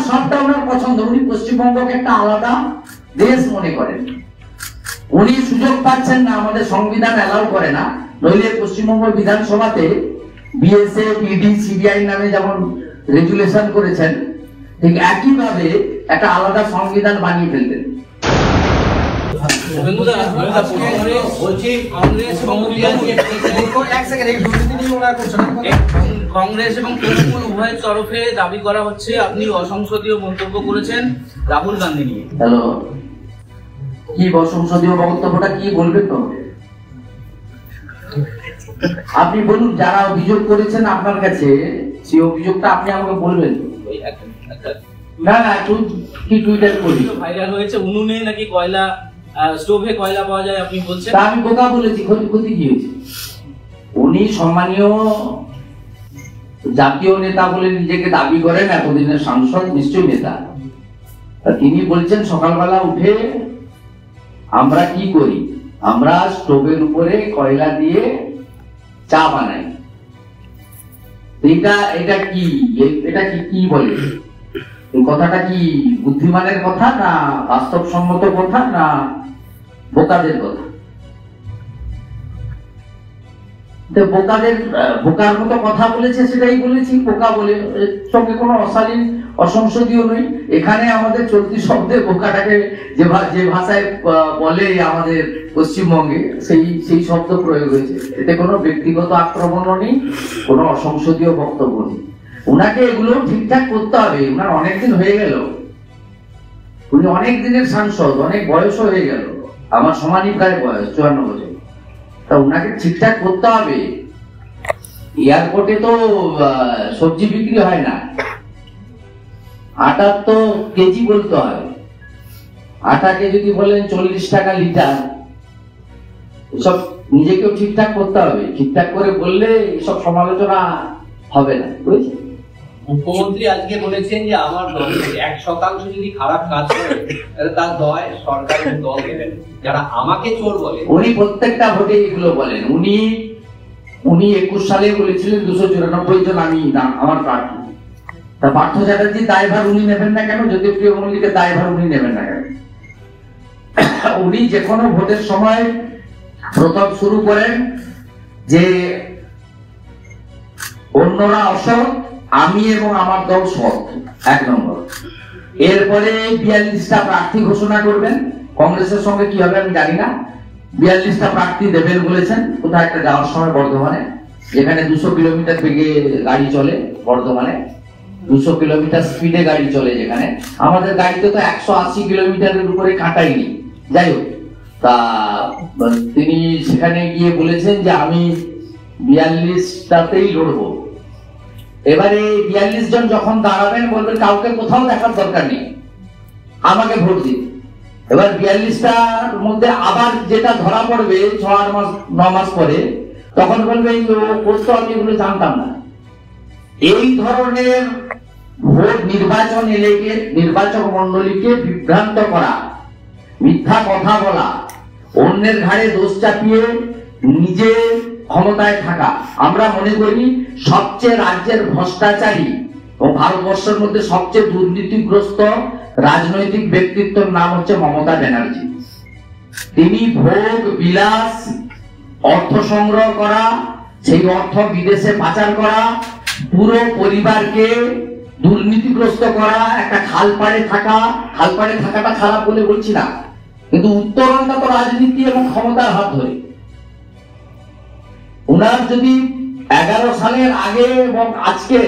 সবটা ওনার পছন্দ। উনি পশ্চিমবঙ্গকে একটা আলাদা দেশ মনে করেন। উনি সুযোগ পাচ্ছেন না, আমাদের সংবিধান অ্যালাউ করে না। নইলে পশ্চিমবঙ্গ বিধানসভাতে বিএসএফ, ইডি, সিবিআই নামে যেমন রেগুলেশন করেছেন, ঠিক একইভাবে একটা আলাদা সংবিধান বানিয়ে ফেলতেন। কংগ্রেস এবং তৃণমূল উভয় তরফে দাবি করা হচ্ছে আপনি অসংসদীয় মন্তব্য করেছেন রাহুল গান্ধী নিয়ে। হ্যালো, কি অসংসদীয় বক্তব্যটা কি বলবেন তো? আপনি বলুন, যারা অভিযোগ করেছেন আপনার কাছে, সেই অভিযোগটা আপনি আমাকে বলবেন। না না, কি টুইটার করি ভাইরাল হয়েছে উনুনে নাকি কয়লা, স্টোভে কয়লা পাওয়া যায়, আপনি বলছেন। তা আমি বোকা বলেছি, ক্ষতি কি হয়েছে? উনি সম্মানীয় জাতীয় নেতা বলে নিজেকে দাবি করেন, এতদিনের সাংসদ, নিশ্চয়ই নেতা। তিনি বলছেন সকালবেলা উঠে আমরা কি করি, আমরা স্টোভের উপরে কয়লা দিয়ে চা বানাই। এটা কি বলে? এই কথাটা কি বুদ্ধিমানের কথা, না বাস্তবসম্মত কথা, না বোকাদের কথা? বোকার মতো কথা বলেছে, সেটাই বলেছি, বোকা বলে। সঙ্গে কোনো অশালীন অসংসদীয় নই। এখানে আমাদের চলতি শব্দে বোকাটাকে যে ভাষায় বলে আমাদের পশ্চিমবঙ্গে, সেই শব্দ প্রয়োগ হয়েছে। এতে কোনো ব্যক্তিগত আক্রমণও নেই, কোনো অসংসদীয় বক্তব্য নেই। উনাকে এগুলো ঠিকঠাক করতে হবে। উনার অনেকদিন হয়ে গেল, উনি অনেক দিনের সাংসদ, অনেক বয়সও হয়ে গেল, আমার সমানই প্রায় বয়স, 54 বছর। তা উনাকে ঠিকঠাক করতে হবে। এয়ারপোর্টে তো সবজি বিক্রি হয় না, আটার তো কেজি বলতে হয়। আটাকে যদি বলেন 40 টাকা লিটার, এসব নিজেকেও ঠিকঠাক করতে হবে। ঠিকঠাক করে বললে এসব সমালোচনা হবে না, বুঝেছেন? মুখ্যমন্ত্রী আজকে বলেছেন যে আমার দল 1% যদি খারাপ কাজ করে তাহলে তার দয় সরকার দল দেবেন। যারা আমাকে চোর বলে, উনি প্রত্যেকটা ভোটে এগুলো বলেন। উনি 21 সালে বলেছিলেন 294 জন আমি আমার প্রার্থী। তা পার্থ চ্যাটার্জি দায়ভার উনি নেবেন না কেন? জ্যোতিপ্রিয় মল্লিকের দায়ভার উনি নেবেন না কেন? উনি যে কোনো ভোটের সময় প্রথম শুরু করেন যে অন্যরা অসৎ, আমি এবং আমার দল সৎ, 1 নম্বর। এরপরে 42টা প্রার্থী ঘোষণা করবেন। কংগ্রেসের সঙ্গে কি হবে আমি জানি না। 42টা প্রার্থী দেবেন বলেছেন, কোথায় একটা যাওয়ার সময় বর্ধমানে, যেখানে 200 কিলোমিটার বেগে গাড়ি চলে। বর্ধমানে 200 কিলোমিটার স্পিডে গাড়ি চলে, যেখানে আমাদের গাড়িতে তো 180 কিলোমিটারের উপরে কাঁটাই নেই। যাই হোক, তা তিনি সেখানে গিয়ে বলেছেন যে আমি 42টাতেই লড়বো। এবারে 42 জন যখন দাঁড়াবেন, বলবেন কাউকে কোথাও দেখার দরকার নেই, আমাকে ভোট দিন। এবার 42টার মধ্যে আবার যেটা ধরা পড়বে 6-9 মাস পরে, তখন বলবে করতো, আমি এগুলো জানতাম না। এই ধরনের ভোট নির্বাচন এলাকে নির্বাচক মন্ডলীকে বিভ্রান্ত করা, মিথ্যা কথা বলা, অন্যের ঘাড়ে দোষ চাপিয়ে নিজে ক্ষমতায় থাকা। আমরা মনে করি সবচেয়ে রাজ্যের ভ্রষ্টাচারী ও ভারতবর্ষের মধ্যে সবচেয়ে দুর্নীতিগ্রস্ত রাজনৈতিক ব্যক্তিত্বের নাম হচ্ছে মমতা ব্যানার্জি। তিনি ভোগ বিলাস, অর্থ সংগ্রহ করা, সেই অর্থ বিদেশে পাচার করা, পুরো পরিবারকে দুর্নীতিগ্রস্ত করা, একটা খালপাড়ে থাকাটা খারাপ বলে বলছি না, কিন্তু উত্তরণটা তো রাজনীতি এবং ক্ষমতার হাত ধরে। উনার যদি 11 সালের আগে এবং আজকে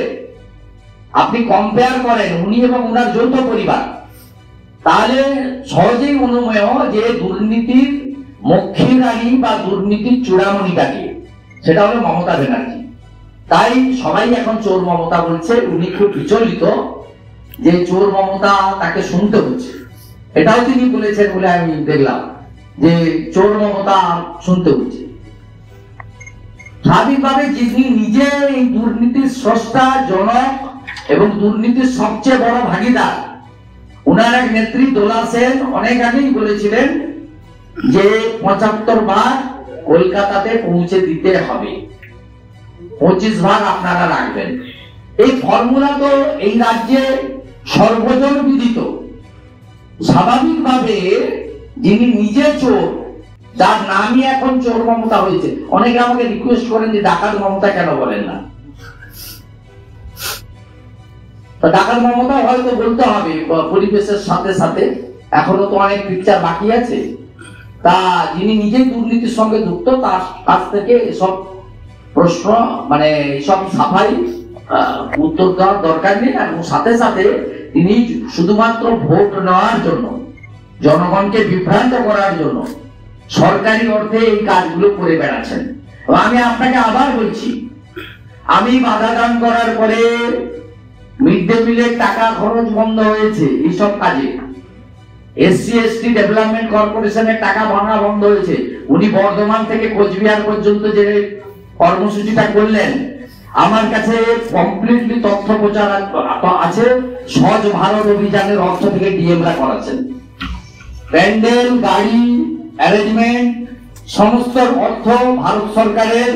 আপনি কম্পেয়ার করেন, উনি এবং উনার যৌথ পরিবার, তাহলে সহজেই অনুমেয় যে দুর্নীতির মক্ষীরানী বা দুর্নীতির চূড়ামণিটাকে, সেটা হলো মমতা ব্যানার্জি। তাই সবাই এখন চোর মমতা বলছে। উনি খুব বিচলিত যে চোর মমতা তাকে শুনতে হচ্ছে। এটাও তিনি বলেছেন বলে আমি দেখলাম যে চোর মমতা শুনতে হচ্ছে। স্বাভাবিকভাবে যিনি নিজে এই দুর্নীতির স্রষ্টা, জনক এবং দুর্নীতির সবচেয়ে বড় ভাগীদার, উনার এক নেত্রী দোলা সেন অনেক আগেই বলেছিলেন যে 75 ভাগ কলকাতাতে পৌঁছে দিতে হবে, 25 ভাগ আপনারা রাখবেন। এই ফর্মুলা তো এই রাজ্যে সর্বজন বিদিত। স্বাভাবিকভাবে যিনি নিজে চোর, যার নামই এখন চোর মমতা হয়েছে, অনেকে আমাকে রিকোয়েস্ট করেন যে ডাকাত মমতা কেন বলেন না। ডাকাত মমতা হয়তো বলতে হবে পরিবেশের সাথে সাথে, এখনো তো অনেক পিকচার বাকি আছে। তা যিনি নিজেই দুর্নীতির সঙ্গে যুক্ত, তার কাছ থেকে এসব প্রশ্ন মানে এসব সাফাই উত্তর দেওয়ার দরকার নেই। এবং সাথে সাথে তিনি শুধুমাত্র ভোট নেওয়ার জন্য, জনগণকে বিভ্রান্ত করার জন্য সরকারি অর্থে এই কাজগুলো করে বেড়াচ্ছেন। আমি আপনাকে আবার বলছি, আমি বাধা দান করার পরে মিড ডে মিলের টাকা খরচ বন্ধ হয়েছে এইসব কাজে, এসসি এসটি ডেভেলপমেন্ট কর্পোরেশনের টাকা ভাঙা বন্ধ হয়েছে। উনি বর্ধমান থেকে কোচবিহার পর্যন্ত যে কর্মসূচিটা করলেন, আমার কাছে কমপ্লিটলি তথ্য প্রচার আছে। স্বচ্ছ ভারত অভিযানের অর্থ থেকে ডিএমরা করাচ্ছেন, প্যান্ডেল, গাড়ি, অ্যারেঞ্জমেন্ট, সমস্ত অর্থ ভারত সরকারের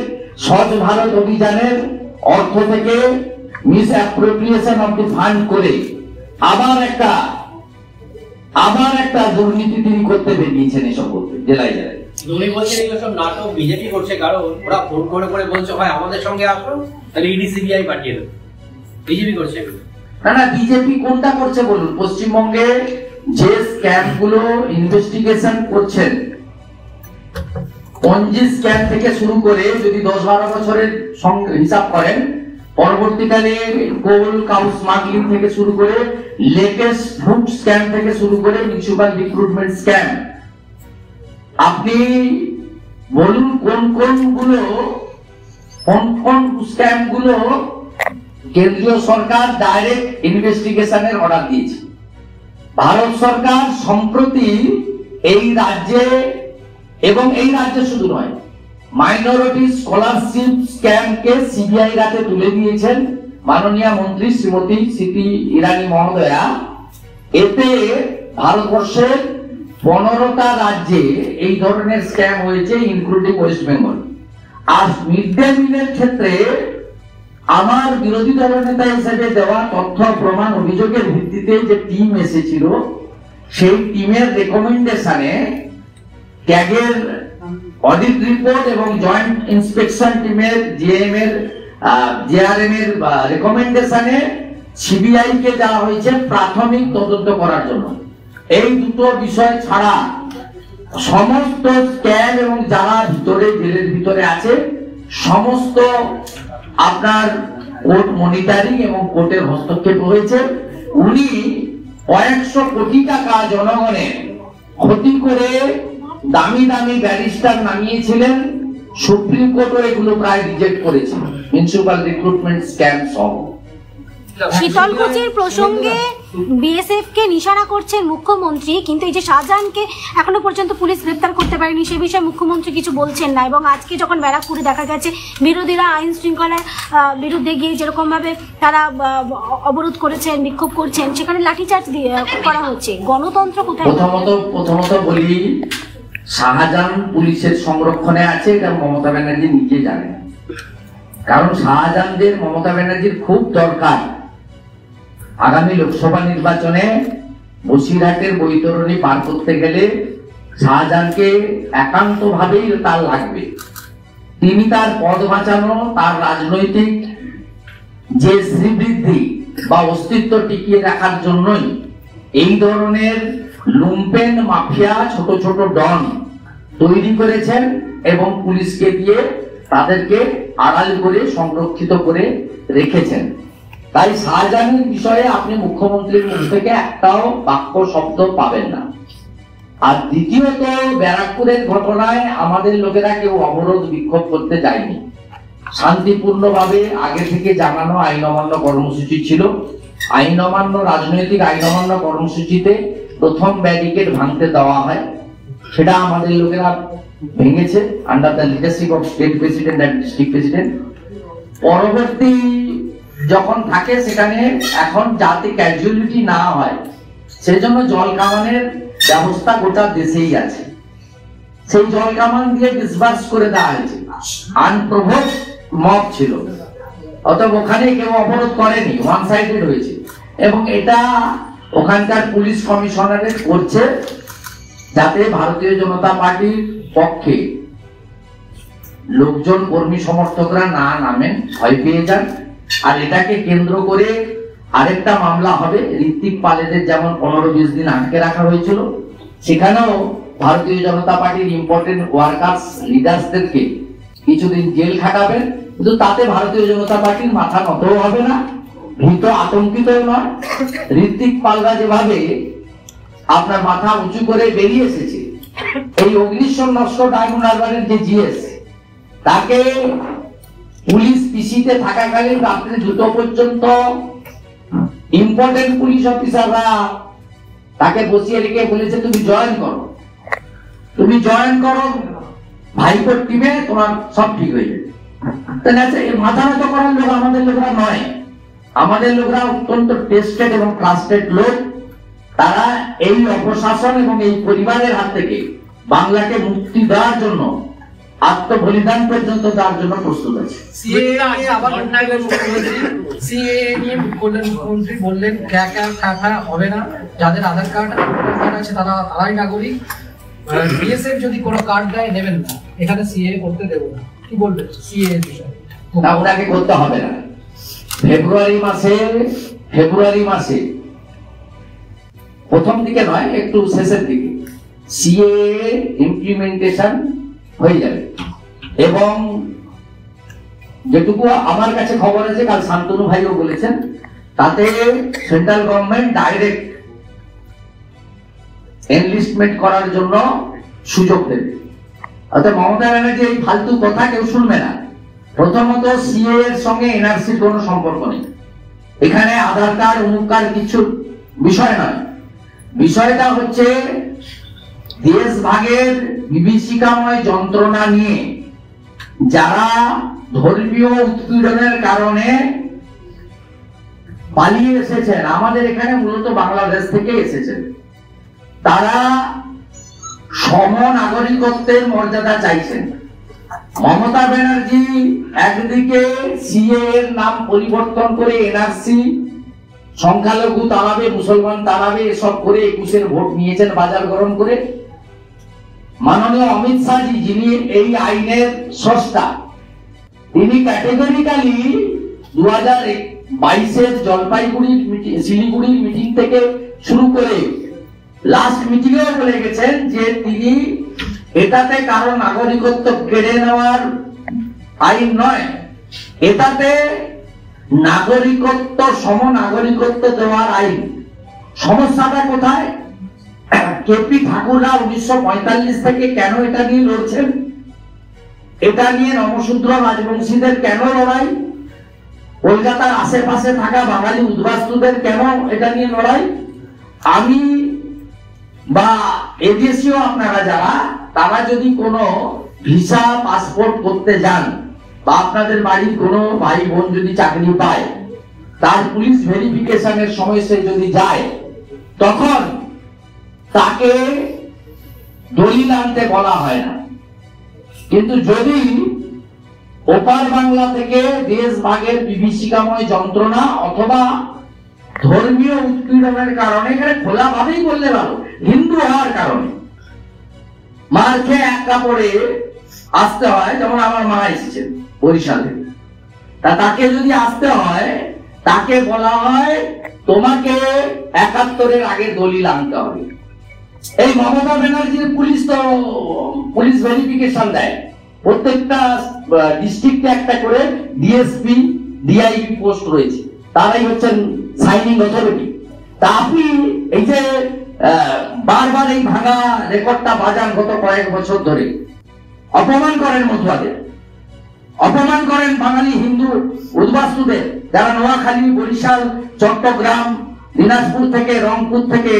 স্বচ্ছ ভারত অভিযানের অর্থ থেকে miss appropriation of the fund করে আবার একটা দুর্নীতি তিনি করতে বেরিয়েছেন এসব করতে জেলায় জেলায়। উনি বলছেন এগুলো সব নাটক বিজেপি করছে, কারণ ওরা ফোন করে করে বলছে হয় আমাদের সঙ্গে আসো, তাহলে ইডি সিবিআই পাঠিয়ে দেবে। বিজেপি করছে না না, বিজেপি কোনটা করছে বলুন? পশ্চিমবঙ্গে যে স্ক্যাম গুলো ইনভেস্টিগেশন করছেন, পঞ্জি স্ক্যাম থেকে শুরু করে যদি 10-12 বছরের হিসাব করেন, পরবর্তীকালে কোল কাউ স্মাগলিং থেকে শুরু করে লেটেস্ট ফুড স্ক্যাম থেকে শুরু করে মিউনিসিপাল রিক্রুটমেন্ট স্ক্যাম, আপনি বলুন কোন স্ক্যাম গুলো কেন্দ্রীয় সরকার ডাইরেক্ট ইনভেস্টিগেশনের অর্ডার দিয়েছে। ভারত সরকার সম্প্রতি এই রাজ্যে, এবং এই রাজ্যে শুধু নয়, মাইনরিটি স্কলারশিপ স্ক্যামকে সিবিআই হাতে তুলে দিয়েছেন মাননীয় মন্ত্রী শ্রীমতী স্মৃতি ইরানি মহোদয়া। এতে ভারতবর্ষের 15টা রাজ্যে এই ধরনের স্ক্যাম হয়েছে, ইনক্লুডিং ওয়েস্ট বেঙ্গল। আর মিড ডে মিলের ক্ষেত্রে আমার বিরোধী দলনেতা হিসেবে দেওয়া তথ্য প্রমাণ অভিযোগের ভিত্তিতে যে টিম এসেছিল, সেই টিমের রেকমেন্ডেশনে ক্যাগের অডিট রিপোর্ট এবং জয়েন্ট ইন্সপেকশন টিমের জেআরএম এর রেকমেন্ডেশনে সিবিআই কে দেওয়া হয়েছে প্রাথমিক তদন্ত করার জন্য। এই দুটো বিষয় ছাড়া সমস্ত স্ক্যাম এবং যারা ভিতরে জেলের ভিতরে আছে সমস্ত আপনার কোর্ট মনিটরিং এবং কোর্টের হস্তক্ষেপ হয়েছে। উনি কয়েকশো কোটি টাকা জনগণের ক্ষতি করে দামি দামি ব্যারিস্টার নামিয়েছিলেন। সুপ্রিম কোর্টও এগুলো প্রায় রিজেক্ট করেছে, মিউনিসিপাল রিক্রুটমেন্ট স্ক্যাম সহ। শীতলকুচির প্রসঙ্গে বিএসএফ কে নিশানা করছেন মুখ্যমন্ত্রী, কিন্তু এই যে শাহজাহানকে এখনো পর্যন্ত পুলিশ গ্রেফতার করতে পারেনি, সে বিষয়ে মুখ্যমন্ত্রী কিছু বলছেন না। এবং আজকে যখন ব্যারাকপুরে দেখা গেছে বিরোধীরা আইন শৃঙ্খলার বিরুদ্ধে গিয়ে যেরকম ভাবে তারা অবরোধ করেছেন, বিক্ষোভ করছেন, সেখানে লাঠিচার্জ করা হচ্ছে। গণতন্ত্র কোথায়? প্রথমত বলি, শাহজাহান পুলিশের সংরক্ষণে আছে, এটা মমতা ব্যানার্জি নিজে জানেন। কারণ শাহজাহানদের মমতা ব্যানার্জির খুব দরকার। আগামী লোকসভা নির্বাচনে বসিরহাটের বৈতরণী পার করতে গেলে শাহজাহানকে একান্ত ভাবেই তার লাগবে। তিনি তার পদ বাঁচানো, তার রাজনৈতিক যে শ্রীবৃদ্ধি বা অস্তিত্ব টিকিয়ে রাখার জন্যই এই ধরনের লুম্পেন মাফিয়া ছোট ছোট ডন তৈরি করেছেন এবং পুলিশকে দিয়ে তাদেরকে আড়াল করে সংরক্ষিত করে রেখেছেন। তাই শাহজাহানের বিষয়ে আপনি মুখ্যমন্ত্রীর মুখ থেকে একটাও বাক্য শব্দ পাবেন না। আর দ্বিতীয়ত, ব্যারাকপুরের ঘটনায় আমাদের লোকেরা কেউ অবরোধ বিক্ষোভ করতে যায়নি। শান্তিপূর্ণভাবে আগে থেকে জানানো আইন অমান্য কর্মসূচি ছিল। আইন অমান্য, রাজনৈতিক আইন অমান্য কর্মসূচিতে প্রথম ব্যারিকেড ভাঙতে দেওয়া হয়, সেটা আমাদের লোকেরা ভেঙেছে under the leadership of state president and district president. পরবর্তী যখন থাকে সেখানে এখন যাতে ক্যাজুয়ালিটি না হয় সেজন্য জল কামানের ব্যবস্থা গোটা দেশেই আছে। সেই জল কামান দিয়ে ডিসবার্স করে দেওয়া হয়েছে। আনপ্রভোকড মব ছিল, অতএব ওখানে কেউ অবরোধ করেনি, ওয়ান সাইডেড হয়েছে। এবং এটা ওখানকার পুলিশ কমিশনারেট করছে যাতে ভারতীয় জনতা পার্টির পক্ষে লোকজন, কর্মী সমর্থকরা না নামেন, ভয় পেয়ে যান। আর এটাকে কেন্দ্র করে আরেকটা মামলা হবে। ঋত্বিক পালেদের যেমন 15-20 দিন আটকে রাখা হয়েছিল, সেখানেও ভারতীয় জনতা পার্টির ইম্পর্টেন্ট ওয়ার্কার্স, লিডার্সদেরকে কিছুদিন জেল খাটাবেন। কিন্তু তাতে ভারতীয় জনতা পার্টির মাথা নতও হবে না, ভীত আতঙ্কিত নয়। ঋত্বিক পালরা যেভাবে আপনার মাথা উঁচু করে বেরিয়ে এসেছে, এই অগ্নিশ্বর নস্কর ডায়মন্ড হারবারের যে জিএস, তাকে পুলিশ পিসিতে থাকাকালীন রাত্রে 2টো পর্যন্ত ইম্পর্টেন্ট পুলিশ অফিসাররা তাকে বসিয়ে রেখে বলেছে তুমি জয়েন করো, তুমি জয়েন করো ভাইপোর টিমে, তোমার সব ঠিক হয়ে যাবে। মাথা নত করার লোক আমাদের লোকরা নয়। আমাদের লোকরা অত্যন্ত টেস্টেড এবং ট্রাস্টেড লোক। তারা এই অপশাসন এবং এই পরিবারের হাত থেকে বাংলাকে মুক্তি দেওয়ার জন্য আত্মবলিদান পর্যন্ত তার জন্য প্রস্তুত আছে। মুখ্যমন্ত্রী বললেন কাকা হবে না, যাদের আধার কার্ড আছে তারাই নাগরিক। বিএসএফ যদি কোনো কার্ড দেয় নেবেন না, এখানে সিএ করতে দেব না, কি বলবেন সিএ এর বিষয়ে? ওটাকে করতে হবে না। ফেব্রুয়ারি মাসে প্রথম দিকে নয়, একটু শেষের দিকে সিএ ইমপ্লিমেন্টেশন হয়ে যাবে। এবং যেটুকু আমার কাছে খবর আছে, কাল শান্তনু ভাইও বলেছেন, তাতে সেন্ট্রাল গভর্নমেন্ট ডাইরেক্ট এনলিস্টমেন্ট করার জন্য সুযোগ দেবে। অর্থাৎ মমতা ব্যানার্জি এই ফালতু কথা কেউ শুনবে না। প্রথমত সিএ এর সঙ্গে এনআরসির কোনো সম্পর্ক নেই। এখানে আধার কার্ড, অমুক কার্ড কিছু বিষয় নয়। বিষয়টা হচ্ছে দেশ ভাগের বিভীষিকাময় যন্ত্রণা নিয়ে যারা ধর্মীয় উৎপীড়নের কারণে পালিয়ে এসেছেন, আমাদের এখানে মূলত বাংলাদেশ থেকে এসেছেন, তারা সম নাগরিকত্বের মর্যাদা চাইছেন। মমতা ব্যানার্জি একদিকে সিএ এর নাম পরিবর্তন করে এনআরসি, সংখ্যালঘু তাড়াবে, মুসলমান তাড়াবে, এসব করে 21-এর ভোট নিয়েছেন বাজার গরম করে। মাননীয় অমিত শাহজি, যিনি এই আইনের স্রষ্টা, তিনি ক্যাটেগরিক্যালি 2022-এর জলপাইগুড়ির শিলিগুড়ির মিটিং থেকে শুরু করে লাস্ট মিটিংয়েও বলে গেছেন যে তিনি এটাতে কারো নাগরিকত্ব কেড়ে নেওয়ার আইন নয়, এটাতে নাগরিকত্ব, সম নাগরিকত্ব দেওয়ার আইন। সমস্যাটা কোথায়? কেপি ঠাকুররা 1945 থেকে কেন এটা নিয়ে লড়ছেন? এটা নিয়ে নমশূদ্র রাজবংশীদের কেন লড়াই? কলকাতার আশেপাশে থাকা বাঙালি উদ্বাস্তুদের কেন এটা নিয়ে লড়াই? আমি বা এদেশীয় আপনারা যারা, তারা যদি কোনো ভিসা পাসপোর্ট করতে যান বা আপনাদের বাড়ির কোনো ভাই বোন যদি চাকরি পায়, তার পুলিশ ভেরিফিকেশনের সময় সে যদি যায়, তখন তাকে দলিল আনতে বলা হয় না। কিন্তু যদি ওপার বাংলা থেকে দেশ ভাগের বিভীষিকাময় যন্ত্রণা অথবা ধর্মীয় উৎপীড়নের কারণে, এখানে খোলাভাবেই বললে ভালো, হিন্দু হওয়ার কারণে মার খেয়ে এক কাপড়ে আসতে হয়, যেমন আমার মা এসেছেন বরিশালে, তা তাকে যদি আসতে হয়, তাকে বলা হয় তোমাকে 71-এর আগে দলিল আনতে হবে। এই মমতা ব্যানার্জির পুলিশ তো পুলিশ ভেরিফিকেশন দেয়, প্রত্যেকটা ডিস্ট্রিক্টে একটা করে ডিএসপি, ডিআইপি পোস্ট রয়েছে, তারাই হচ্ছেন সাইনিং অথরিটি। তা আপনি এই যে বারবার এই ভাঙা রেকর্ডটা বাজান গত কয়েক বছর ধরে, অপমান করেন মধুয়াদের, অপমান করেন বাঙালি হিন্দু উদ্বাস্তুদের, যারা নোয়াখালী, বরিশাল, চট্টগ্রাম, দিনাজপুর থেকে, রংপুর থেকে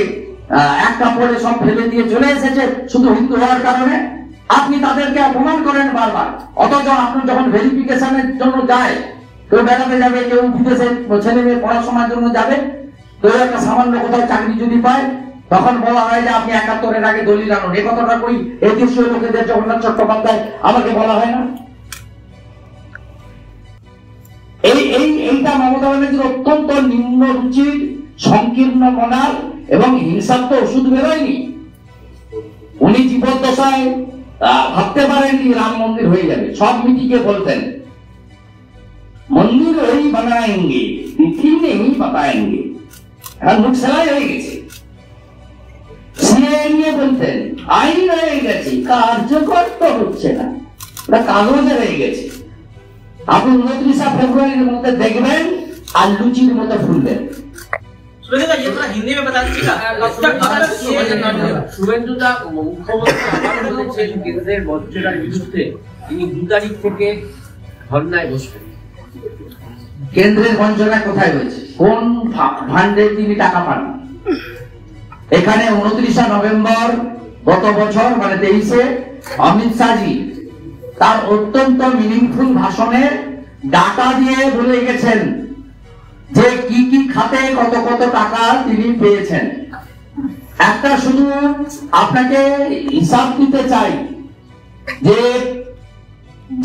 এক কাপড়ে সব ফেলে দিয়ে চলে এসেছে শুধু হিন্দু হওয়ার কারণে। আপনি তাদেরকে অপমান করেন বারবার। অথচ আপনি যখন ভেরিফিকেশনের জন্য যায়, কেউ বেড়াতে যাবে, কেউ বিদেশে ছেলে মেয়ে পড়াশোনার জন্য যাবে, কেউ একটা সামান্য কোথাও চাকরি যদি পায়, তখন বলা হয় যে আপনি 71-এর আগে দলিল আনুন। এ কথাটা কই এদেশীয় লোকেদের জগন্নাথ চট্টোপাধ্যায় আমাকে বলা হয় না? এইটা মমতা ব্যানার্জির অত্যন্ত নিম্ন রুচির সংকীর্ণ মনার এবং হিংসাত্মক ওষুধ বেরোয়নি। উনি জীবদ্দশায় ভাবতে পারেননি রাম মন্দির হয়ে যাবে। সব মিটিকে বলতেন মন্দির ওই বানায়েঙ্গে, তিথি নেই বাতায়েঙ্গে। এখন মুখ সেলাই হয়ে গেছে। সিএ নিয়ে বলতেন আইন রয়ে গেছে, কার্যকর তো হচ্ছে না, ওটা কাগজে রয়ে গেছে। আপনি 29 ফেব্রুয়ারির মধ্যে দেখবেন আর লুচির মতো ফুলবেন। ये थोड़ा हिंदी में बता दीजिएगा। শুভেন্দুদা মুখ্যমন্ত্রী আবার বলেছেন কেন্দ্রের বঞ্চনার বিরুদ্ধে তিনি 2 তারিখ থেকে ধর্নায় বসবেন। কেন্দ্রের বঞ্চনা কোথায় হয়েছে? কোন ফান্ডে তিনি টাকা পান? এখানে 29 নভেম্বর গত বছর মানে 23-এ অমিত শাহজি তার অত্যন্ত মিনিংফুল ভাষণে ডাটা দিয়ে বলে গেছেন যে কি কি খাতে কত কত টাকা তিনি পেয়েছেন। একটা শুধু আপনাকে হিসাব দিতে চাই যে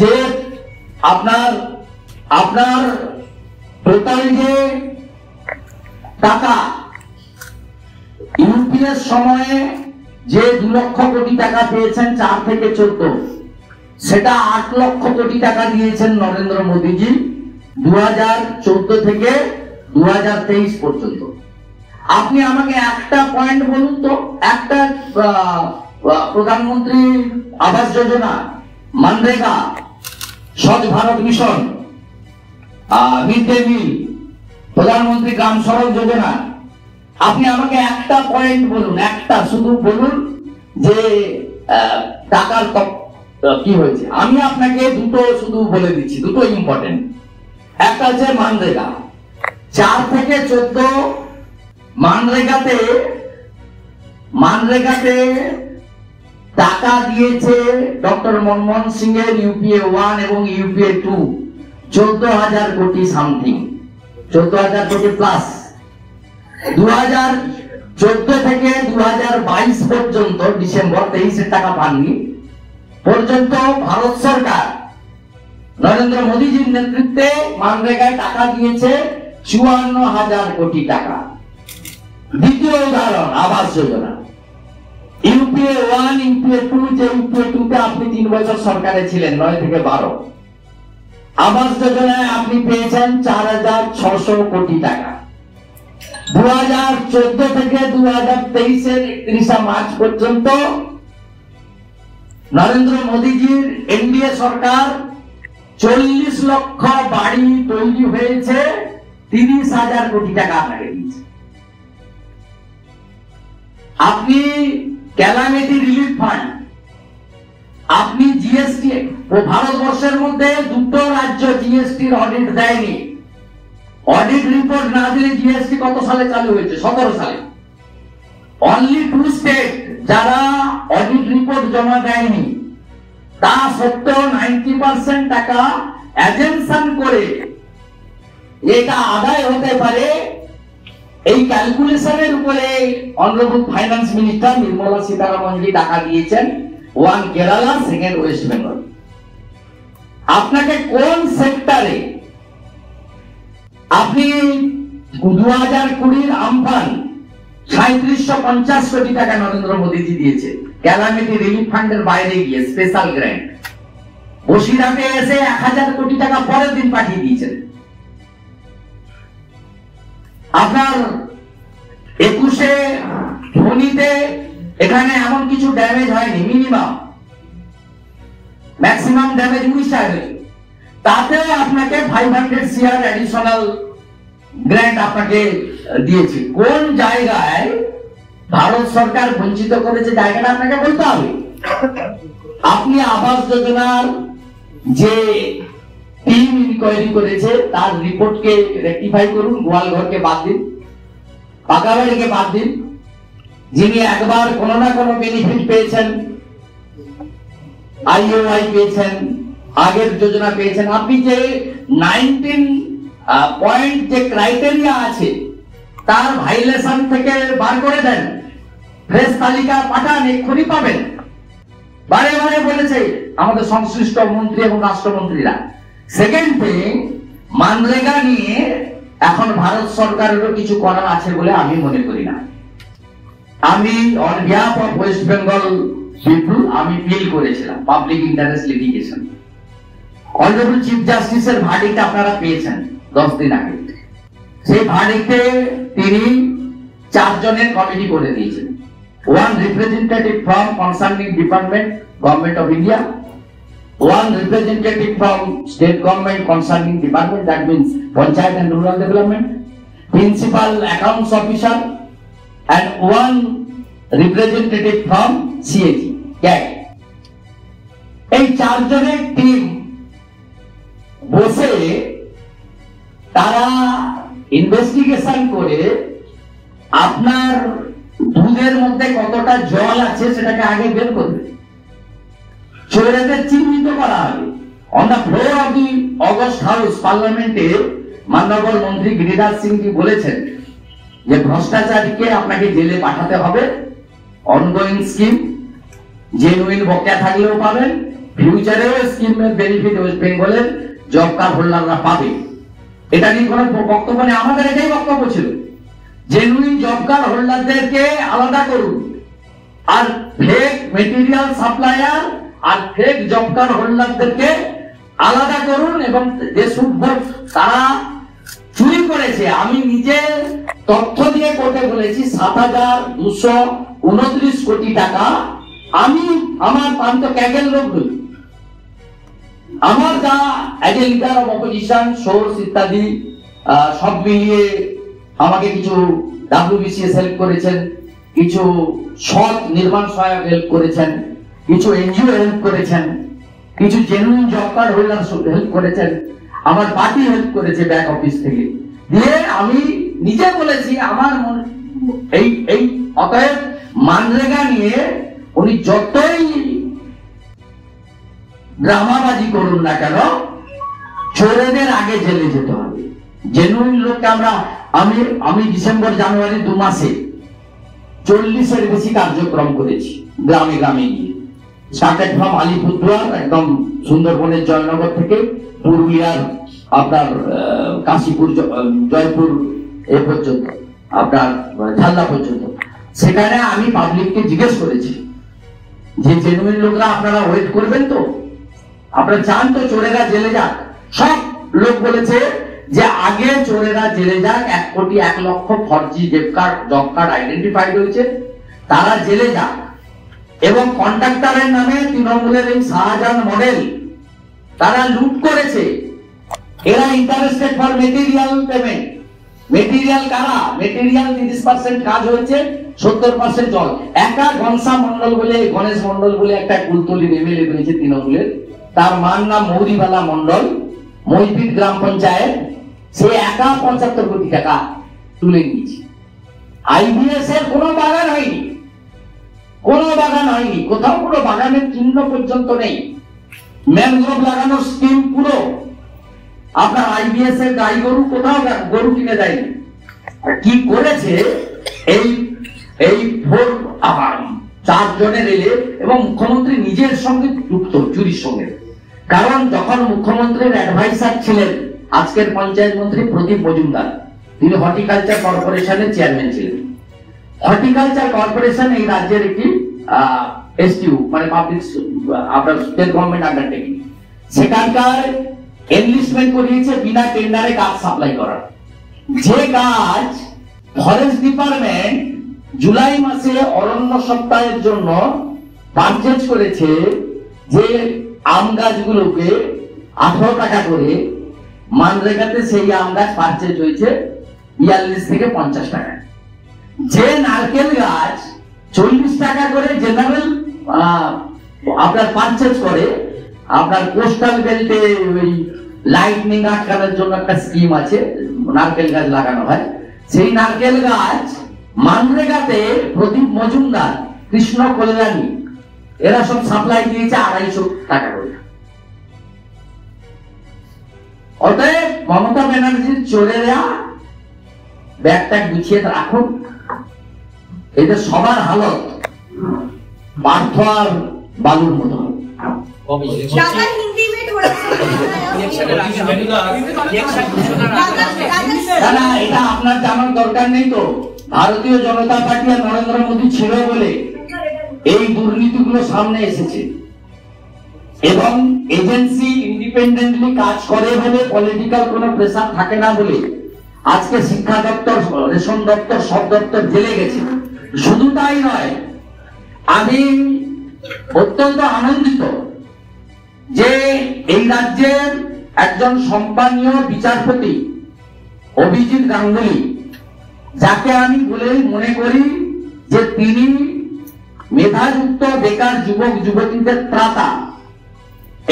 যে আপনার টোটাল যে টাকা ইউপিএস সময়ে যে 2 লক্ষ কোটি টাকা পেয়েছেন 4 থেকে 14, সেটা 8 লক্ষ কোটি টাকা দিয়েছেন নরেন্দ্র মোদীজি 2014 থেকে 2023 পর্যন্ত। আপনি আমাকে একটা পয়েন্ট বলুন তো, একটা প্রধানমন্ত্রী আবাস যোজনা, মনরেগা, স্বচ্ছ Bharat mission, mid day meal, প্রধানমন্ত্রী গ্রাম সড়ক যোজনা, আপনি আমাকে একটা পয়েন্ট বলুন, একটা শুধু বলুন যে টাকার কি হয়েছে। আমি আপনাকে দুটো শুধু বলে দিচ্ছি, দুটো ইম্পর্টেন্ট। একটা হচ্ছে মানরেগা, 4 থেকে 14 মানরেগাতে টাকা দিয়েছে ডক্টর মনমোহন সিং এর ইউপিএ 1 এবং ইউপিএ 2 14,000 কোটি সামথিং, 14,000 কোটি প্লাস। 2014 থেকে 2022 পর্যন্ত, ডিসেম্বর 23-এর টাকা পাননি পর্যন্ত, ভারত সরকার নরেন্দ্র মোদীজির নেতৃত্বে মানরেগায় টাকা দিয়েছে 54,000 কোটি টাকা। দ্বিতীয় উদাহরণ আবাস যোজনা, ইউপিএ 1, ইউপিএ 2, যে ইউপিএ 2-তে আপনি 3 বছর সরকারে ছিলেন, 9 থেকে 12, আবাস যোজনায় আপনি পেয়েছেন 4,600 কোটি টাকা। 2014 থেকে 2023-এর 31 মার্চ পর্যন্ত নরেন্দ্র মোদীজির এনডিএ সরকার 40 লক্ষ বাড়ি তৈরি হয়েছে, 30,000 কোটি টাকা আপনাকে দিয়েছে। আপনি ক্যালামিটি রিলিফ ফান্ড, আপনি জিএসটি, ভারতবর্ষের মধ্যে 2টো রাজ্য জিএসটির অডিট দেয়নি। অডিট রিপোর্ট না দিলে জিএসটি কত সালে চালু হয়েছে? 17 সালে। অনলি 2 স্টেট যারা অডিট রিপোর্ট জমা দেয়নি, তা সত্ত্বেও 90% টাকা এজেন্সন করে এটা আদায় হতে পারে, এই ক্যালকুলেশনের উপরে অনারেবল ফাইন্যান্স মিনিস্টার নির্মলা সীতারামনজি টাকা দিয়েছেন। 1 কেরালা, 2 ওয়েস্ট বেঙ্গল। আপনাকে কোন সেক্টরে আপনি 2020-এর আমফান 3750 কোটি টাকা নরেন্দ্র মোদীজি দিয়েছে ক্যালামিটি রিলিফ ফান্ডের বাইরে গিয়ে স্পেশাল গ্র্যান্ট। বসিরহাটে এসে 1000 কোটি টাকা পরের দিন পাঠিয়ে দিয়েছেন। আপনার 21-এ ফণীতে এখানে এমন কিছু ড্যামেজ হয়নি, মিনিমাম, ম্যাক্সিমাম ড্যামেজ উড়িষ্যায় হয়েছে, তাতেও আপনাকে 500 CR অ্যাডিশনাল গ্র্যান্ট আপনাকে দিয়েছে। কোন জায়গায় ভারত সরকার বঞ্চিত করেছে জায়গাটা আপনাকে বলতে হবে। আপনি আবাস যোজনার যে টিম ইনকোয়ারি করেছে তার রিপোর্টকে রেকটিফাই করুন, গোয়ালঘরকে বাদ দিন, পাকাবাড়িকে বাদ দিন। যিনি একবার কোনো না কোনো বেনিফিট পেয়েছেন, আইওআই পেয়েছেন, আগের যোজনা পেয়েছেন, আপনি যে 19 পয়েন্ট যে ক্রাইটেরিয়া আছে তার ভাইলেশন থেকে বার করে দেন, ফ্রেশ তালিকা পাঠান, এক্ষুনি পাবেন। বারে বারে বলেছে আমাদের সংশ্লিষ্ট মন্ত্রী এবং রাষ্ট্রমন্ত্রীরা। সেকেন্ড থিং, মানরেগা নিয়ে এখন ভারত সরকারেরও কিছু করার আছে বলে আমি মনে করি না। আমি on behalf of West Bengal people আমি পিল করেছিলাম public interest litigation. Honourable chief জাস্টিসের ভার্ডিক্ট আপনারা পেয়েছেন 10 দিন আগে। সেই ভার্ডিক্টে তিনি 4 জনের কমিটি করে দিয়েছেন। One representative from concerning department, Government of India. One representative from state government concerning department, that means Panchayat and Rural Development. Principal accounts officer and one representative from CAG. এই 4 জনের টিম বসে তারা investigation করে আপনার দুধের মধ্যে কতটা জল আছে সেটাকে আগে বের করবে, চোরেদের চিহ্নিত করা হবে। On the floor of the August house পার্লামেন্টে মাননীয় মন্ত্রী গিরিরাজ সিং জি বলেছেন যে ভ্রষ্টাচারীকে আপনাকে জেলে পাঠাতে হবে, অনগোয়িং স্কিম, জেনুইন বকেয়া থাকলেও পাবেন, ফিউচারেও স্কিমের বেনিফিট ওয়েস্ট বেঙ্গলের জব কার্ড হোল্ডাররা পাবে। এটা নিয়ে কোনো বক্তব্য নেই, আমাদের এটাই বক্তব্য ছিল। জেনুইন জব কার্ড হোল্ডারদেরকে আলাদা করুন, আর ফেক মেটেরিয়াল সাপ্লায়ার আর ফেক জব কার্ড হোল্ডারদেরকে আলাদা করুন। এবং যে সুদভোগ তারা চুরি করেছে, আমি নিজে তথ্য দিয়ে কোর্টে বলেছি 7,229 কোটি টাকা আমি আমার প্রান্ত ক্যাগেল লোক নই, আমার যা as a leader of opposition source ইত্যাদি সব মিলিয়ে আমাকে কিছু WBCS হেল্প করেছেন, কিছু সৎ নির্মাণ সহায়ক হেল্প করেছেন, কিছু NGO হেল্প করেছেন, কিছু genuine job card holder help করেছেন, আমার পার্টি হেল্প করেছে ব্যাক অফিস থেকে দিয়ে। আমি নিজে বলেছি আমার এই অতএব মানরেগা নিয়ে উনি যতই ড্রামাবাজি করুন না কেন, চোরেদের আগে জেলে যেতে হবে। জেনুইন লোককে আমি ডিসেম্বর জানুয়ারি 2 মাসে 40-এর বেশি কার্যক্রম করেছি গ্রামে গ্রামে গিয়ে। স্টার্টেড ফ্রম আলিপুরদুয়ার, একদম সুন্দরবনের জয়নগর থেকে পুরুলিয়ার আপনার কাশীপুর জয়পুর এ পর্যন্ত, আপনার ঝালদা পর্যন্ত। সেখানে আমি পাবলিককে জিজ্ঞেস করেছি যে জেনুইন লোকরা আপনারা ওয়েট করবেন তো, আপনারা চান তো চোরেরা জেলে যাক? সব লোক বলেছে যে আগে চোরেরা জেলে যাক, 1,01,00,000 ফর্জি জব কার্ড আইডেন্টিফাইড হয়েছে, তারা জেলে যাক। এবং কন্ট্রাক্টরের নামে তৃণমূলের এই শাহজাহান মডেল তারা লুট করেছে। এরা interested for material payment. Material কারা? মেটেরিয়াল 30% কাজ হয়েছে, 70% জল। একা গণেশ মন্ডল বলে একটা কুলতলি এমএলএ রয়েছে তৃণমূলের, তার মার নাম মৌরিবালা মন্ডল, মহিপিট গ্রাম পঞ্চায়েত, সে একা 75 কোটি টাকা তুলে নিয়েছে। IBS এর কোনো বাগান হয়নি, কোথাও কোনো বাগানের চিহ্ন পর্যন্ত নেই। ম্যানগ্রোভ লাগানোর স্কিম পুরো আপনার IBS এর গাই গরু কোথাও গরু কিনে দেয়নি। কি করেছে এই 4 জনের এলে, এবং মুখ্যমন্ত্রী নিজের সঙ্গে যুক্ত চুরির সঙ্গে। কারণ যখন মুখ্যমন্ত্রীর অ্যাডভাইসার ছিলেন আজকের পঞ্চায়েত মন্ত্রী প্রদীপ মজুমদার, তিনি হর্টিকালচার কর্পোরেশনের চেয়ারম্যান ছিলেন। হর্টিকালচার কর্পোরেশন এই রাজ্যের একটি STU, মানে পাবলিক আপনার স্টেট গভর্নমেন্ট আন্ডারটেকিং। সেখানকার এনলিস্টমেন্ট করিয়েছে বিনা টেন্ডারে কাজ সাপ্লাই করার। যে কাজ ফরেস্ট ডিপার্টমেন্ট জুলাই মাসে অরণ্য সপ্তাহের জন্য পারচেজ করেছে, যে আম গাছগুলোকে 18 টাকা করে, মানরেগাতে সেই আম গাছ পারচেজ হয়েছে 42 থেকে 50 টাকা। যে নারকেল গাছ 40 টাকা করে জেনারেল আপনার পারচেজ করে, আপনার কোস্টাল বেল্টে ওই লাইটনিং আটকানোর জন্য একটা স্কিম আছে, নারকেল গাছ লাগানো হয়। সেই নারকেল গাছ মানরেগাতে প্রদীপ মজুমদার, কৃষ্ণ কল্যাণী, এরা সব সাপ্লাই দিয়েছে 250 টাকা করে। অতএব মমতা ব্যানার্জির চোরেরা ব্যাগটা গুছিয়ে রাখুন। এদের সবার হালত পার্থ আর বালুর মতো। ज्यादा हिंदी में थोड़ा ইলেকশনের আগে ইলেকশন ঘোষণার আগে না, এটা আপনার জানার দরকার নেই তো। ভারতীয় জনতা পার্টি আর নরেন্দ্র মোদী ছিল বলে এই দুর্নীতিগুলো সামনে এসেছে, এবং এজেন্সি ইন্ডিপেন্ডেন্টলি কাজ করে বলে, পলিটিক্যাল কোনো প্রেসার থাকে না বলে আজকে শিক্ষা দপ্তর, রেশন দপ্তর, সব দপ্তর জেলে গেছে। শুধু তাই নয়, আমি অত্যন্ত আনন্দিত যে এই রাজ্যের একজন সম্মানীয় বিচারপতি অভিজিৎ গাঙ্গুলি, যাকে আমি বলে মনে করি যে তিনি মেধাযুক্ত বেকার যুবক যুবতীদের ত্রাতা,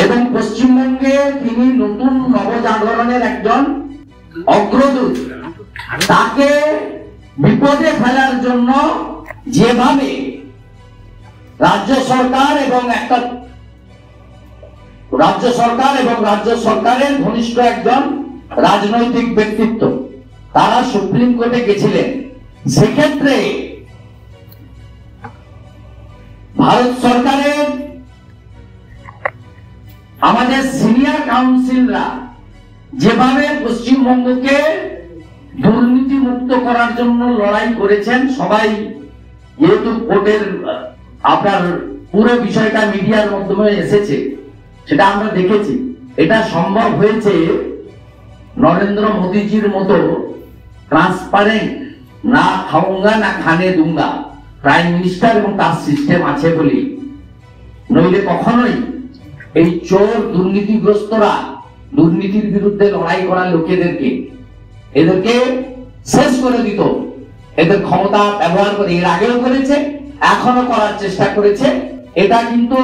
এবং পশ্চিমবঙ্গে তিনি নতুন নবজাগরণের একজন অগ্রদূত। তাকে বিপদে ফেলার জন্য যেভাবে রাজ্য সরকার এবং রাজ্য সরকারের ঘনিষ্ঠ একজন রাজনৈতিক ব্যক্তিত্ব তারা সুপ্রিম কোর্টে গেছিলেন, সেক্ষেত্রে ভারত সরকারের আমাদের সিনিয়র কাউন্সিলরা যেভাবে পশ্চিমবঙ্গকে দুর্নীতি মুক্ত করার জন্য লড়াই করেছেন, সবাই যেহেতু কোর্টের আপনার পুরো বিষয়টা মিডিয়ার মাধ্যমে এসেছে, সেটা আমরা দেখেছি। এটা সম্ভব হয়েছে নরেন্দ্র মোদীজির মতো ট্রান্সপারেন্ট, না খাউঙ্গা না খানে দুঙ্গা প্রাইম মিনিস্টার এবং তার সিস্টেম আছে বলে। নইলে কখনোই এই চোর দুর্নীতিগ্রস্তরা, দুর্নীতির বিরুদ্ধে লড়াই করা লোকেদেরকে, এদেরকে শেষ করে দিত। এদের ক্ষমতা ব্যবহার করে, এর আগেও করেছে, এখনো করার চেষ্টা করেছে। এটা কিন্তু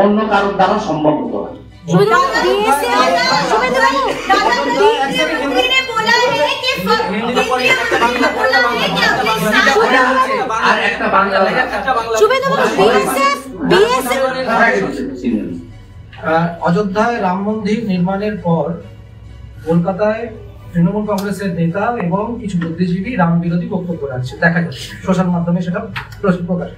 অন্য কারোর দ্বারা সম্ভব হতো না। আর একটা বাংলা অযোধ্যায় রাম মন্দির নির্মাণের পর কলকাতায় তৃণমূল কংগ্রেসের নেতা এবং কিছু বুদ্ধিজীবী রাম বিরোধী বক্তব্য রাখছে, দেখা যাচ্ছে সোশ্যাল মাধ্যমে সেটা প্রকাশ।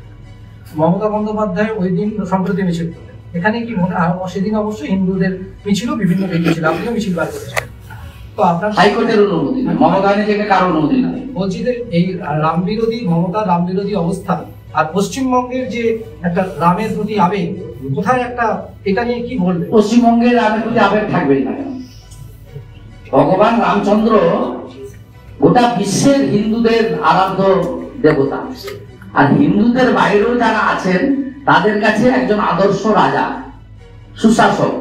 মমতা বন্দ্যোপাধ্যায় ওই দিন সম্প্রতি মিছিল করলেন, এখানে কি মনে হয় সেদিন অবশ্যই হিন্দুদের মিছিলও বিভিন্ন ব্যক্তি ছিল, আপনিও মিছিল বার করেছেন, তো আপনার হাইকোর্টের অনুমতি নেই, মমতা থেকে কারো অনুমতি নেই। বলছি যে এই রাম বিরোধী, মমতার রাম বিরোধী অবস্থা আর পশ্চিমবঙ্গের যে একটা রামের প্রতি আবেগ, কোথায় একটা, এটা নিয়ে কি বলবেন? পশ্চিমবঙ্গের রামের প্রতি আবেগ থাকবেই না। ভগবান রামচন্দ্র গোটা বিশ্বের হিন্দুদের আরাধ্য দেবতা, আর হিন্দুদের বাইরেও যারা আছেন তাদের কাছে একজন আদর্শ রাজা, সুশাসক,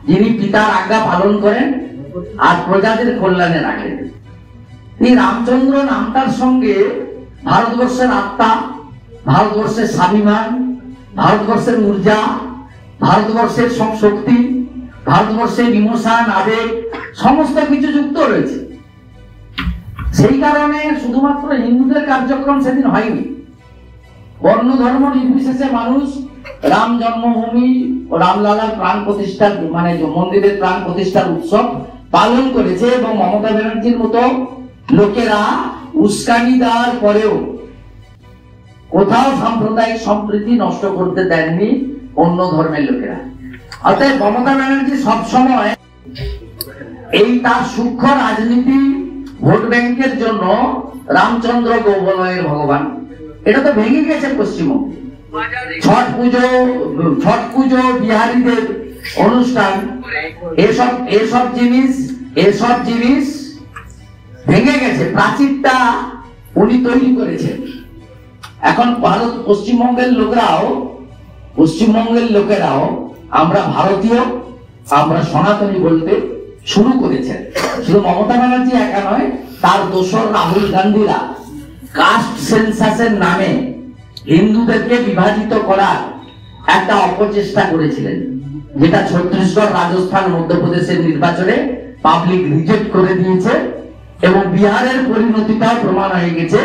যিনি পিতার আজ্ঞা পালন করেন আর প্রজাদের কল্যাণে রাখেন। এই রামচন্দ্র নামটার সঙ্গে ভারতবর্ষের আত্মা, ভারতবর্ষের স্বাভিমান, ভারতবর্ষের ঊর্জা, ভারতবর্ষের শক্তি, ভারতবর্ষের ইমোশন, আবেগ, সমস্ত কিছু যুক্ত রয়েছে। সেই কারণে শুধুমাত্র হিন্দুদের কার্যক্রম সেদিন হয়নি, বর্ণ ধর্ম নির্বিশেষে মানুষ রাম জন্মভূমি ও রামলালার প্রাণ প্রতিষ্ঠার, মানে মন্দিরের প্রাণ প্রতিষ্ঠার উৎসব পালন করেছে। এবং মমতা ব্যানার্জির মতো লোকেরা উস্কানি দেওয়ার পরেও কোথাও সাম্প্রদায়িক সম্প্রীতি নষ্ট করতে দেননি অন্য ধর্মের লোকেরা। অতএব মমতা ব্যানার্জি সবসময় এই তার সূক্ষ্ম রাজনীতি, ভোট ব্যাংকের জন্য রামচন্দ্র গৌবলয়ের ভগবান, এটা তো ভেঙে গেছে পশ্চিমবঙ্গে। ছট পুজো, বিহারীদের অনুষ্ঠান, এসব জিনিস ভেঙে গেছে। প্রাচীরটা উনি তৈরি করেছেন। এখন পশ্চিমবঙ্গের লোকেরাও আমরা ভারতীয়, আমরা সনাতনী বলতে শুরু করেছেন। শুধু মমতা ব্যানার্জি একা নয়, তার দোসর রাহুল গান্ধীরা কাস্ট সেন্সাসের নামে হিন্দুদেরকে বিভাজিত করার একটা অপচেষ্টা করেছিলেন, যেটা ছত্তিশগড়, রাজস্থান, মধ্যপ্রদেশের নির্বাচনে পাবলিক রিজেক্ট করে দিয়েছে। এবং বিহারের পরিণতিটাও প্রমাণ হয়ে গেছে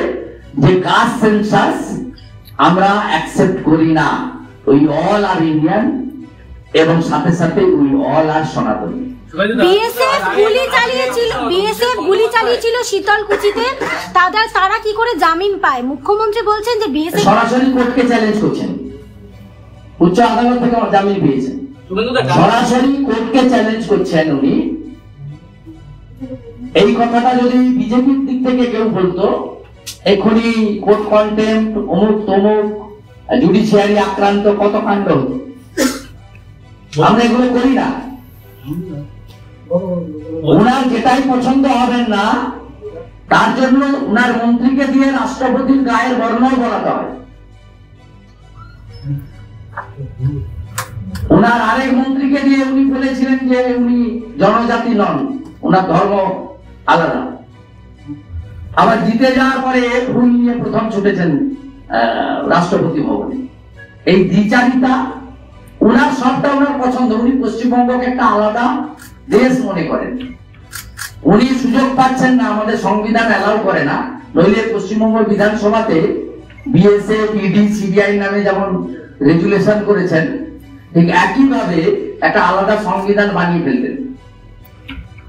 যে কাস্ট সেন্সাস আমরা অ্যাকসেপ্ট করি না, উই অল আর ইন্ডিয়ান, এবং সাথে সাথে উই অল আর সনাতনী। বিএসএফ গুলি চালিয়েছিল শীতলকুচিতে, তারা কি করে জামিন পায়? মুখ্যমন্ত্রী বলছেন যে বিএসএফ সরাসরি কোর্টকে চ্যালেঞ্জ করছেন, উচ্চ আদালত থেকে জামিন পেয়েছেন। শুভেন্দুদা সরাসরি কোর্টকে চ্যালেঞ্জ করছেন উনি। এই কথাটা যদি বিজেপির দিক থেকে কেউ বলতো, এক্ষুনি কোর্ট কন্টেম্প, অমুক তমুক, জুডিশিয়ারি আক্রান্ত, কত কাণ্ড হতো। আমরা এগুলো করি না। ওনার যেটাই পছন্দ হবেন না, তার জন্য ওনার মন্ত্রীকে দিয়ে রাষ্ট্রপতির গায়ের বর্ণনা বলাতে হয়। ওনার আরেক মন্ত্রীকে দিয়ে উনি বলেছিলেন যে উনি জনজাতি নন, ওনার ধর্ম আলাদা। আবার জিতে যাওয়ার পরে ফুল নিয়ে প্রথম ছুটেছেন রাষ্ট্রপতি ভবনে। এই দ্বিচারিতা, ওনার সবটা ওনার পছন্দ। উনি পশ্চিমবঙ্গকে একটা আলাদা দেশ মনে করেন। উনি সুযোগ পাচ্ছেন না, আমাদের সংবিধান অ্যালাউ করে না। নইলে পশ্চিমবঙ্গ বিধানসভাতে বিএসএফ, ইডি, সিবিআই নামে যেমন রেজুলেশন করেছেন, ঠিক একইভাবে একটা আলাদা সংবিধান বানিয়ে ফেলতেন।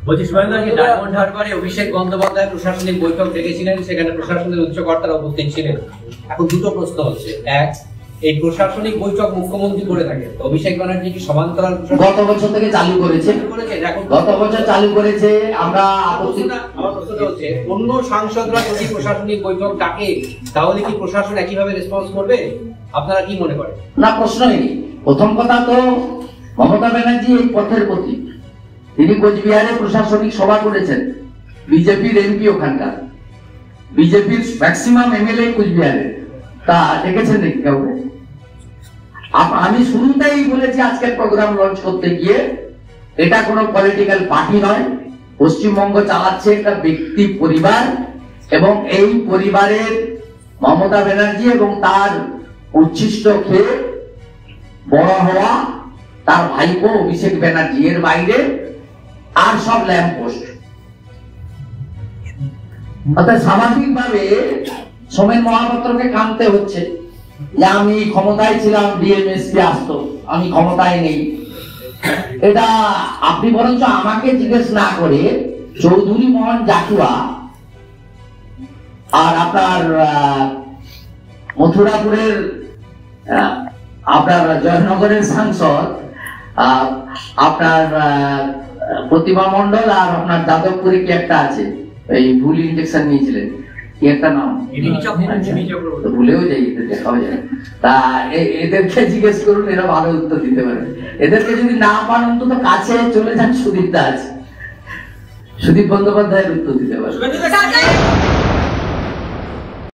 বলছি শুভেন্দু, ডায়মন্ড হারবারে অভিষেক বন্দ্যোপাধ্যায় প্রশাসনিক বৈঠক ডেকেছিলেন, সেখানে প্রশাসনের উচ্চকর্তারা উপস্থিত ছিলেন। এখন দুটো প্রশ্ন হচ্ছে, এক, এই প্রশাসনিক বৈঠক মুখ্যমন্ত্রী করে থাকেন, অভিষেক ব্যানার্জি কি সমান্তরাল গত বছর থেকে চালু করেছে, গত বছর চালু করেছে। আমরা আমার প্রশ্নটা হচ্ছে, অন্য সাংসদরা যদি প্রশাসনিক বৈঠক ডাকে তাহলে কি প্রশাসন একইভাবে রেসপন্স করবে? আপনারা কি মনে করেন? না, প্রশ্নই নেই। প্রথম কথা তো মমতা ব্যানার্জি এই পথের প্রতীক। তিনি কোচবিহারে প্রশাসনিক সভা করেছেন, বিজেপির এমপি ওখানকার, বিজেপির ম্যাক্সিমাম এমএলএ কোচবিহারে। তা দেখেছেন নাকি কাউকে? আমি শুরুতেই বলেছি আজকের প্রোগ্রাম লঞ্চ করতে গিয়ে, এটা কোনো পলিটিক্যাল পার্টি নয়। পশ্চিমবঙ্গ চালাচ্ছে একটা ব্যক্তি পরিবার, এবং এই পরিবারের মমতা ব্যানার্জি এবং তার উচ্ছিষ্ট খেয়ে বড় হওয়া তার ভাইপো অভিষেক ব্যানার্জি, এর বাইরে আর সব ল্যাম্প পোস্ট। অর্থাৎ স্বাভাবিকভাবে সোমেন মহাপাত্রকে কানতে হচ্ছে যে আমি ক্ষমতায় ছিলাম, ডিএমএসপি আসতো, আমি ক্ষমতায় নেই। এটা আপনি বরঞ্চ আমাকে জিজ্ঞেস না করে চৌধুরী মোহন জাটুয়া আর আপনার মথুরাপুরের আপনার জয়নগরের সাংসদ আপনার প্রতিমা মন্ডল আর আপনার যাদবপুরে কি একটা আছে, এই ভুল ইনজেকশন নিয়েছিলেন, কি একটা নাম, ভুলেও যাই, দেখাও যায়। তা এদেরকে জিজ্ঞেস করুন, এরা ভালো উত্তর দিতে পারে। এদেরকে যদি না পান, অন্তত কাছে চলে যান, সুদীপ দা আছে, সুদীপ বন্দ্যোপাধ্যায়ের উত্তর দিতে পারে।